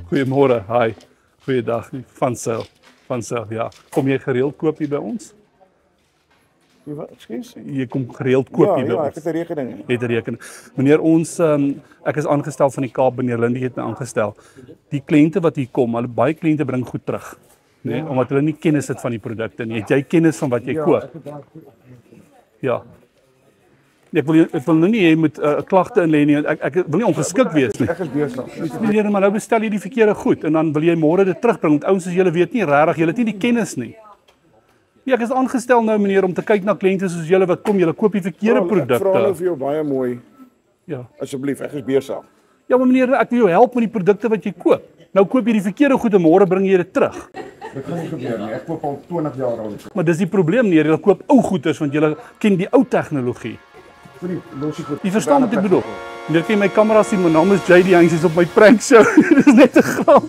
Goeiemôre, hi. Goeiedag. Van Sail, ja. Kom jy gereeld koop hier by ons? Excuse? Jy kom gereeld koop hier by ons? Ja, ek het 'n rekening. Jy het 'n rekening. Meneer, ek is aangestel van die Kaap, meneer Lindy het my aangestel. Die kliënte wat hier kom, baie kliënte bring goed terug, nee, omdat hulle nie kennis het van die produkte nie. Het jy kennis van wat jy koop? Ja. Ek wil nou nie jy moet 'n klagte inlê nie. Ek wil nie ongeskik wees nie. Ek is besig. Meneer, maar nou bestel jy die verkeerde goed en dan wil jy môre dit terugbring. Want ouens soos julle weet nie regtig, julle het nie die kennis nie. Ja, ek is aangestel nou meneer om te kyk na kliënte soos julle wat kom, julle koop die verkeerde produkte. Ek vra nou vir jou baie mooi. Ja. Asseblief, ek is besig. Ja, maar meneer, ek wil jou help met die produkte wat jy koop. Nou koop jy die verkeerde goed en môre bring jy dit terug. Dit gaan nie gebeur nie. Ek koop al 20 jaar al. Maar dis die probleem meneer, julle koop ou goeders want julle ken die ou tegnologie. Jy verstaan wat ek bedoel? Meneer, kan jy my kamera sien? My naam is JD Hanks, is op my prank show. Dis net 'n grap.